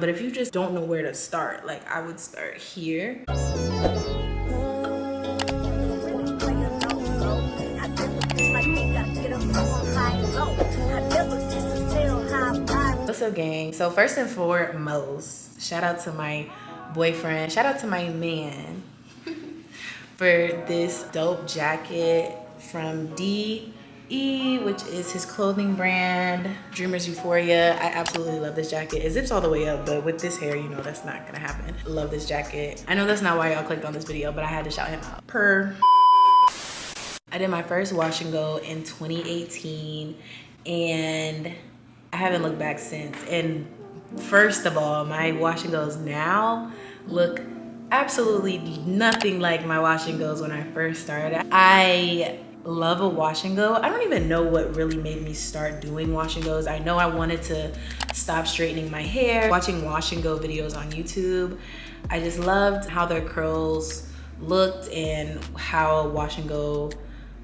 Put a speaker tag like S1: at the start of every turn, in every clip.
S1: But if you just don't know where to start, like I would start here. What's up, gang? So first and foremost, shout out to my boyfriend, shout out to my man for this dope jacket from 𝐷𝐸, which is his clothing brand, Dreamers Euphoria. I absolutely love this jacket. It zips all the way up, but with this hair, you know that's not gonna happen. Love this jacket. I know that's not why y'all clicked on this video, but I had to shout him out. I did my first wash and go in 2018, and I haven't looked back since. And first of all, my wash and goes now look absolutely nothing like my wash and goes when I first started. I love a wash and go. I don't even know what really made me start doing wash and goes. I know I wanted to stop straightening my hair. Watching wash and go videos on YouTube, I just loved how their curls looked and how a wash and go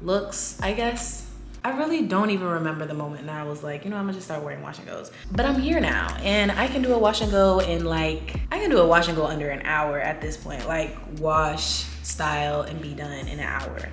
S1: looks, I guess. I really don't even remember the moment that I was like, you know, I'm gonna just start wearing wash and goes. But I'm here now, and I can do a wash and go in like, I can do a wash and go under an hour at this point. Like wash, style, and be done in an hour.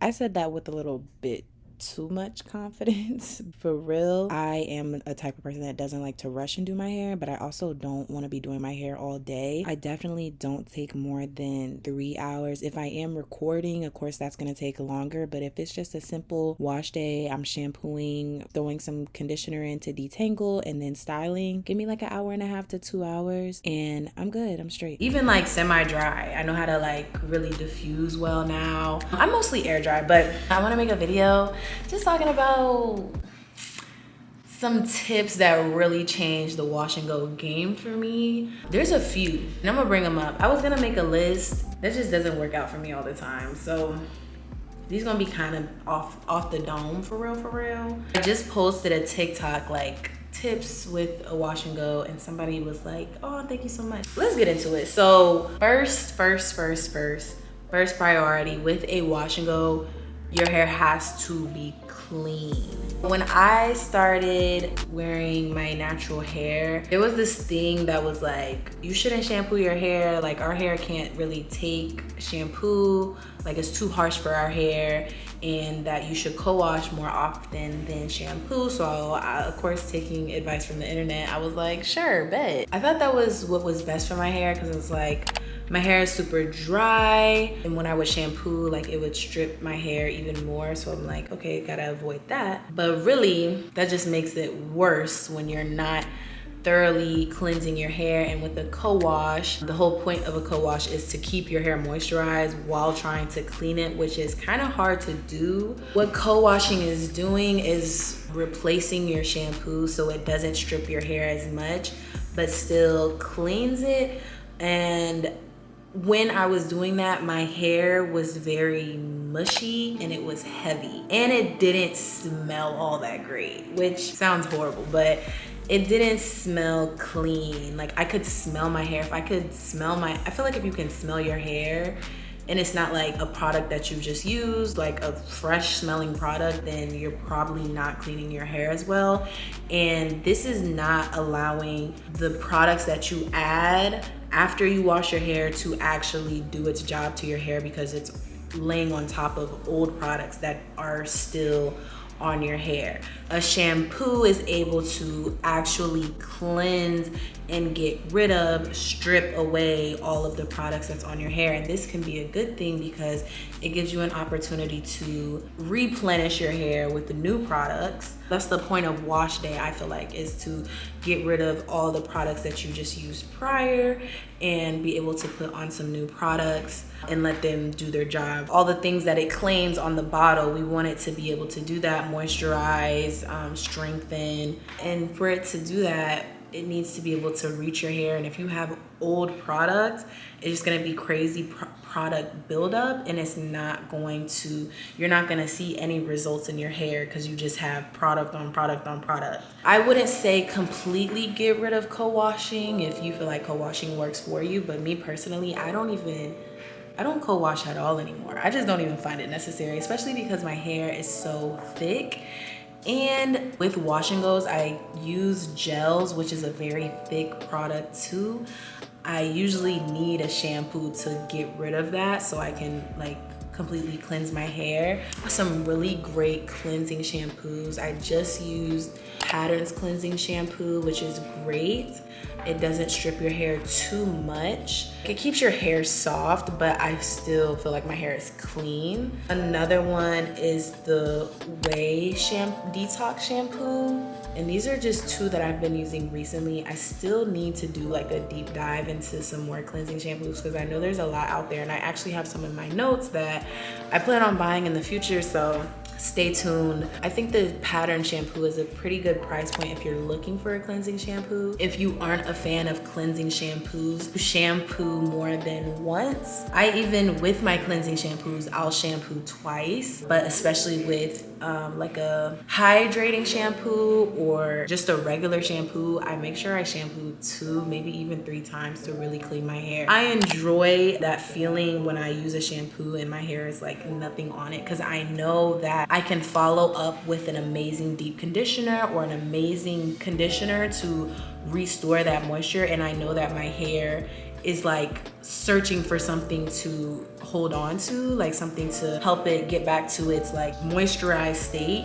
S1: I said that with a little bit too much confidence. For real, I am a type of person that doesn't like to rush and do my hair, but I also don't want to be doing my hair all day. I definitely don't take more than 3 hours. If I am recording, of course that's going to take longer, but if it's just a simple wash day, I'm shampooing, throwing some conditioner in to detangle, and then styling, give me like an hour and a half to 2 hours and I'm good, I'm straight. Even like semi-dry, I know how to like really diffuse well now. I'm mostly air dry, but I want to make a video just talking about some tips that really changed the wash and go game for me. There's a few, and I'm gonna bring them up. I was gonna make a list. That just doesn't work out for me all the time. So these gonna be kind of off the dome for real, for real. I just posted a TikTok like tips with a wash and go, and somebody was like, oh, thank you so much. Let's get into it. So first priority with a wash and go, your hair has to be clean. When I started wearing my natural hair, there was this thing that was like, you shouldn't shampoo your hair. Like our hair can't really take shampoo. Like it's too harsh for our hair, and that you should co-wash more often than shampoo. So of course, taking advice from the internet, I was like, sure, bet. I thought that was what was best for my hair, because it was like, my hair is super dry, and when I would shampoo, like it would strip my hair even more. So I'm like, okay, gotta avoid that. But really, that just makes it worse when you're not thoroughly cleansing your hair. And with a co-wash, the whole point of a co-wash is to keep your hair moisturized while trying to clean it, which is kind of hard to do. What co-washing is doing is replacing your shampoo so it doesn't strip your hair as much, but still cleans it. And when I was doing that, my hair was very mushy and it was heavy, and it didn't smell all that great, which sounds horrible, but it didn't smell clean. Like I could smell my hair. If I could smell I feel like if you can smell your hair and it's not like a product that you just used, like a fresh smelling product, then you're probably not cleaning your hair as well. And this is not allowing the products that you add after you wash your hair to actually do its job to your hair, because it's laying on top of old products that are still on your hair. A shampoo is able to actually cleanse and get rid of, strip away all of the products that's on your hair. And this can be a good thing because it gives you an opportunity to replenish your hair with the new products. That's the point of wash day, I feel like, is to get rid of all the products that you just used prior and be able to put on some new products and let them do their job. All the things that it claims on the bottle, we want it to be able to do that: moisturize, strengthen. And for it to do that, it needs to be able to reach your hair. And if you have old products, it's just gonna be crazy product buildup, and it's not going to, you're not gonna see any results in your hair because you just have product on product on product. I wouldn't say completely get rid of co-washing if you feel like co-washing works for you, but me personally, I don't co-wash at all anymore. I just don't even find it necessary, especially because my hair is so thick And with wash and goes, I use gels, which is a very thick product too. I usually need a shampoo to get rid of that so I can like completely cleanse my hair. Some really great cleansing shampoos. I just used Pattern's cleansing shampoo, which is great. It doesn't strip your hair too much. It keeps your hair soft, but I still feel like my hair is clean. Another one is the Ouai Detox Shampoo. And these are just two that I've been using recently. I still need to do like a deep dive into some more cleansing shampoos because I know there's a lot out there, and I actually have some in my notes that I plan on buying in the future, so stay tuned. I think the Pattern shampoo is a pretty good price point if you're looking for a cleansing shampoo. If you aren't a fan of cleansing shampoos, shampoo more than once. With my cleansing shampoos, I'll shampoo twice, but especially with like a hydrating shampoo or just a regular shampoo, I make sure I shampoo 2, maybe even 3 times to really clean my hair. I enjoy that feeling when I use a shampoo and my hair is like nothing on it, because I know that I can follow up with an amazing deep conditioner or an amazing conditioner to restore that moisture, and I know that my hair is like searching for something to hold on to, like something to help it get back to its like moisturized state.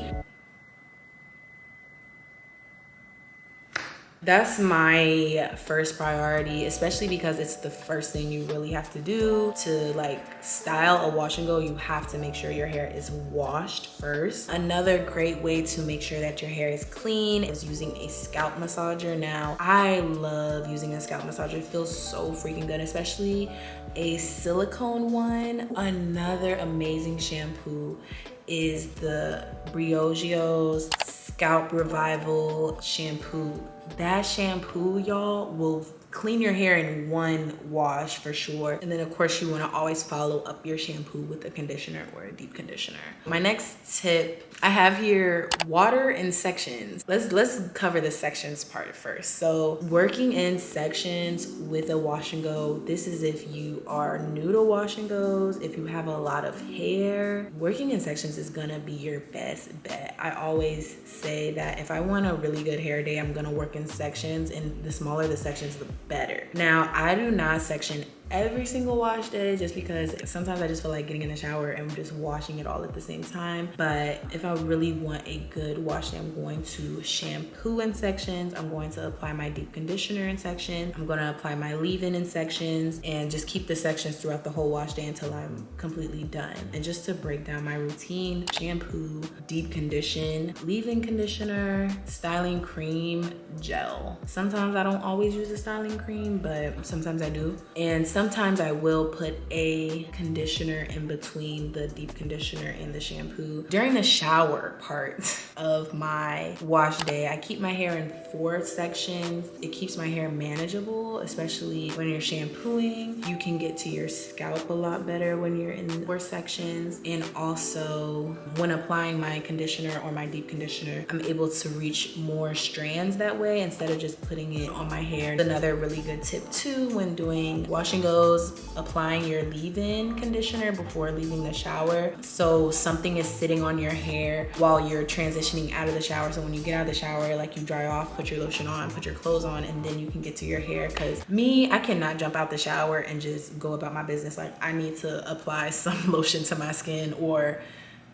S1: That's my first priority, especially because it's the first thing you really have to do to like style a wash and go. You have to make sure your hair is washed first. Another great way to make sure that your hair is clean is using a scalp massager. Now, I love using a scalp massager. It feels so freaking good, especially a silicone one. Another amazing shampoo is the Briogeo's Scalp Revival shampoo. That shampoo, y'all, will clean your hair in one wash for sure. And then of course you want to always follow up your shampoo with a conditioner or a deep conditioner. My next tip, I have here water in sections. Let's cover the sections part first. So working in sections with a wash and go, this is if you are new to wash and goes, if you have a lot of hair, working in sections is gonna be your best bet. I always say that if I want a really good hair day, I'm gonna work in sections, and the smaller the sections, the better. Now, I do not section every single wash day just because sometimes I just feel like getting in the shower and just washing it all at the same time. But if I really want a good wash day, I'm going to shampoo in sections. I'm going to apply my deep conditioner in sections. I'm going to apply my leave-in in sections and just keep the sections throughout the whole wash day until I'm completely done. And just to break down my routine: shampoo, deep condition, leave-in conditioner, styling cream, gel. Sometimes I don't always use a styling cream, but sometimes I do. And sometimes I will put a conditioner in between the deep conditioner and the shampoo. During the shower part of my wash day, I keep my hair in 4 sections. It keeps my hair manageable, especially when you're shampooing. You can get to your scalp a lot better when you're in 4 sections. And also when applying my conditioner or my deep conditioner, I'm able to reach more strands that way instead of just putting it on my hair. Another really good tip too when doing wash and goes, applying your leave-in conditioner before leaving the shower, so something is sitting on your hair while you're transitioning out of the shower. So when you get out of the shower, like, you dry off, put your lotion on, put your clothes on, and then you can get to your hair. Because me, I cannot jump out the shower and just go about my business. Like, I need to apply some lotion to my skin or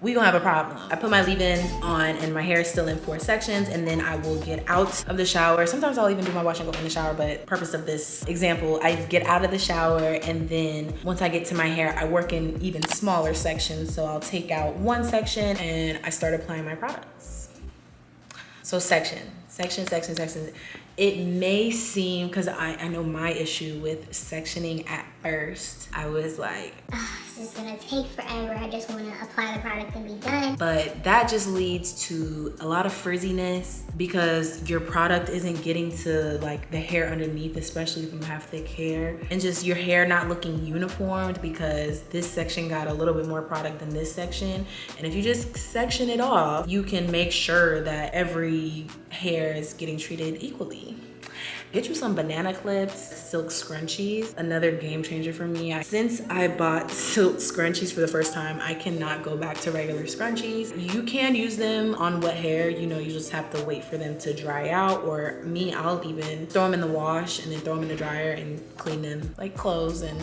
S1: we gonna have a problem. I put my leave-in on and my hair is still in 4 sections, and then I will get out of the shower. Sometimes I'll even do my wash and go in the shower, but purpose of this example, I get out of the shower, and then once I get to my hair, I work in even smaller sections. So I'll take out 1 section and I start applying my products. So sections. It may seem, because I know my issue with sectioning at first, I was like,
S2: this is gonna take forever. I just wanna apply the product and be done.
S1: But that just leads to a lot of frizziness because your product isn't getting to like the hair underneath, especially if you have thick hair, and just your hair not looking uniformed because this section got a little bit more product than this section. And if you just section it off, you can make sure that every hair is getting treated equally. Get you some banana clips, silk scrunchies, another game changer for me. Since I bought silk scrunchies for the first time, I cannot go back to regular scrunchies. You can use them on wet hair, you know, you just have to wait for them to dry out, or me, I'll even throw them in the wash and then throw them in the dryer and clean them like clothes, and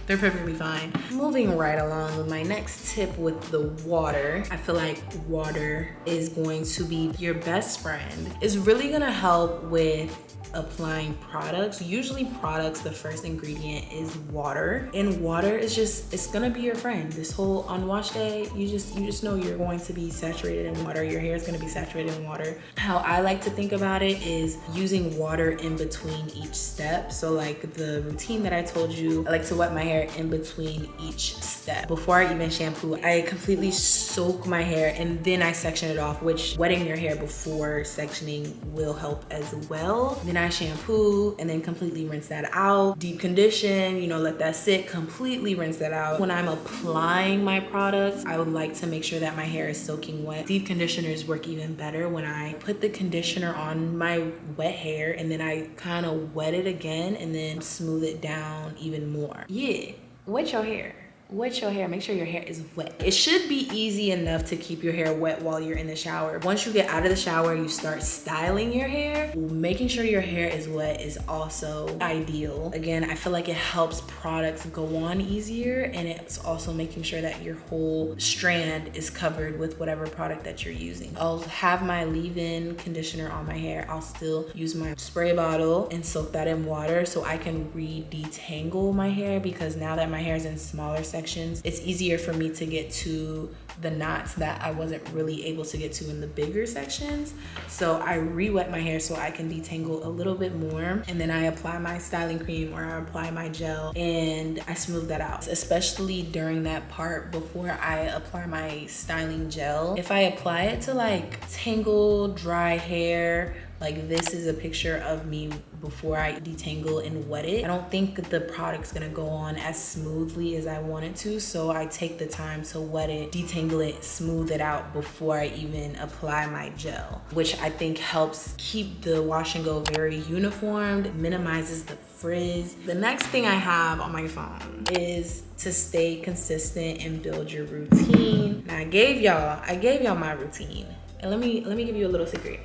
S1: they're perfectly fine. Moving right along with my next tip with the water. I feel like water is going to be your best friend. It's really gonna help with applying products. Usually products, the first ingredient is water, and water is just, it's gonna be your friend. This whole unwashed day, you just know you're going to be saturated in water. Your hair is gonna be saturated in water. How I like to think about it is using water in between each step. So like the routine that I told you, I like to wet my hair in between each step. Before I even shampoo, I completely soak my hair and then I section it off, which wetting your hair before sectioning will help as well. Then I shampoo and then completely rinse that out. Deep condition, you know, let that sit, completely rinse that out. When I'm applying my products, I would like to make sure that my hair is soaking wet. Deep conditioners work even better when I put the conditioner on my wet hair and then I kind of wet it again and then smooth it down even more. Yeah, wet your hair. Wet your hair, make sure your hair is wet. It should be easy enough to keep your hair wet while you're in the shower. Once you get out of the shower, you start styling your hair. Making sure your hair is wet is also ideal. Again, I feel like it helps products go on easier, and it's also making sure that your whole strand is covered with whatever product that you're using. I'll have my leave-in conditioner on my hair. I'll still use my spray bottle and soak that in water so I can re-detangle my hair, because now that my hair is in smaller sections, it's easier for me to get to the knots that I wasn't really able to get to in the bigger sections. So I re-wet my hair so I can detangle a little bit more, and then I apply my styling cream or I apply my gel and I smooth that out, especially during that part before I apply my styling gel. If I apply it to like tangled, dry hair, like this is a picture of me before I detangle and wet it, I don't think the product's gonna go on as smoothly as I want it to, so I take the time to wet it, detangle it, smooth it out before I even apply my gel, which I think helps keep the wash and go very uniformed, minimizes the frizz. The next thing I have on my phone is to stay consistent and build your routine. Now I gave y'all my routine, and let me give you a little secret.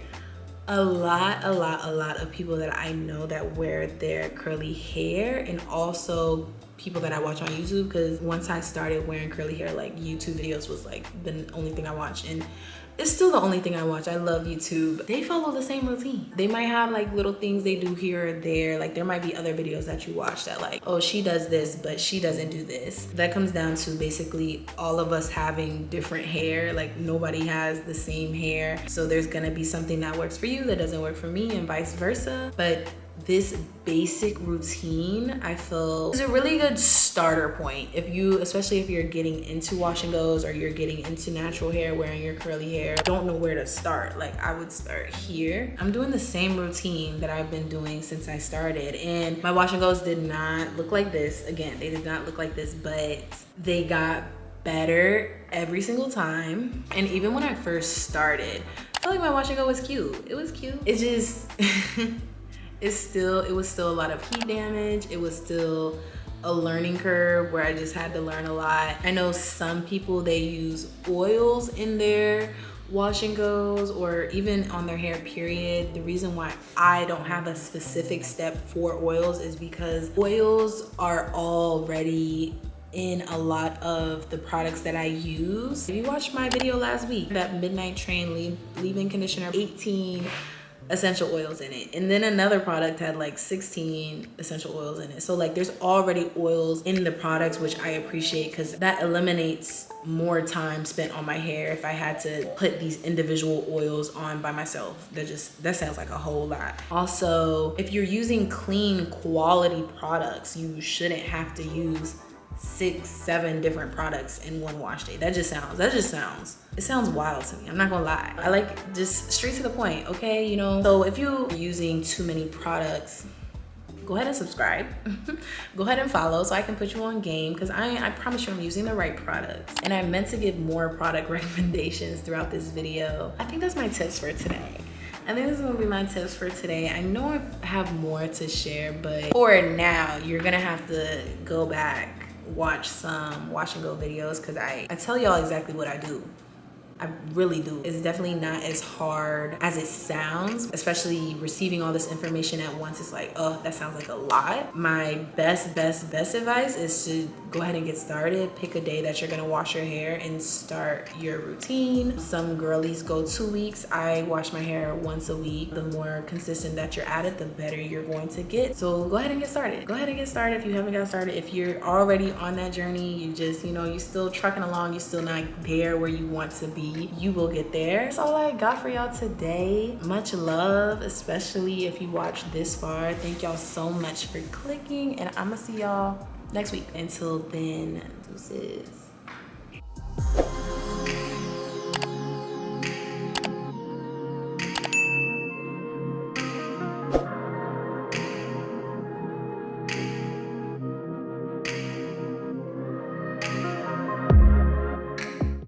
S1: A lot of people that I know that wear their curly hair, and also people that I watch on YouTube, because once I started wearing curly hair, like YouTube videos was like the only thing I watched, and it's still the only thing I watch. I love YouTube. They follow the same routine. They might have like little things they do here or there. Like there might be other videos that you watch that like, oh, she does this, but she doesn't do this. That comes down to basically all of us having different hair. Like nobody has the same hair. So there's gonna be something that works for you that doesn't work for me, and vice versa. But this basic routine, I feel, is a really good starter point. If you, especially if you're getting into wash and goes or you're getting into natural hair, wearing your curly hair, don't know where to start. Like I would start here. I'm doing the same routine that I've been doing since I started, and my wash and goes did not look like this. Again, they did not look like this, but they got better every single time. And even when I first started, I feel like my wash and go was cute. It was cute. It just it was still a lot of heat damage. It was still a learning curve where I just had to learn a lot. I know some people, they use oils in their wash and goes, or even on their hair, period. The reason why I don't have a specific step for oils is because oils are already in a lot of the products that I use. If you watched my video last week, that Midnight Train leave-in conditioner, 18 essential oils in it, and then another product had like 16 essential oils in it. So like there's already oils in the products, which I appreciate, because that eliminates more time spent on my hair if I had to put these individual oils on by myself. That sounds like a whole lot. Also, if you're using clean quality products, you shouldn't have to use 6-7 different products in one wash day. It sounds wild to me. I'm not gonna lie. I like just straight to the point, okay? You know, so if you're using too many products, go ahead and subscribe. Go ahead and follow so I can put you on game, because I promise you I'm using the right products. And I meant to give more product recommendations throughout this video. I think that's my tips for today. I think this is gonna be my tips for today. I know I have more to share, but for now, you're gonna have to go back, watch some wash and go videos, because I tell y'all exactly what I do. I really do. It's definitely not as hard as it sounds, especially receiving all this information at once. It's like, oh, that sounds like a lot. My best advice is to go ahead and get started. Pick a day that you're gonna wash your hair and start your routine. Some girlies go 2 weeks. I wash my hair once a week. The more consistent that you're at it, the better you're going to get. So go ahead and get started. Go ahead and get started if you haven't got started. If you're already on that journey, you just, you know, you're still trucking along, you're still not there where you want to be, you will get there. That's all I got for y'all today. Much love, especially if you watched this far. Thank y'all so much for clicking, and I'm gonna see y'all next week. Until then, deuces.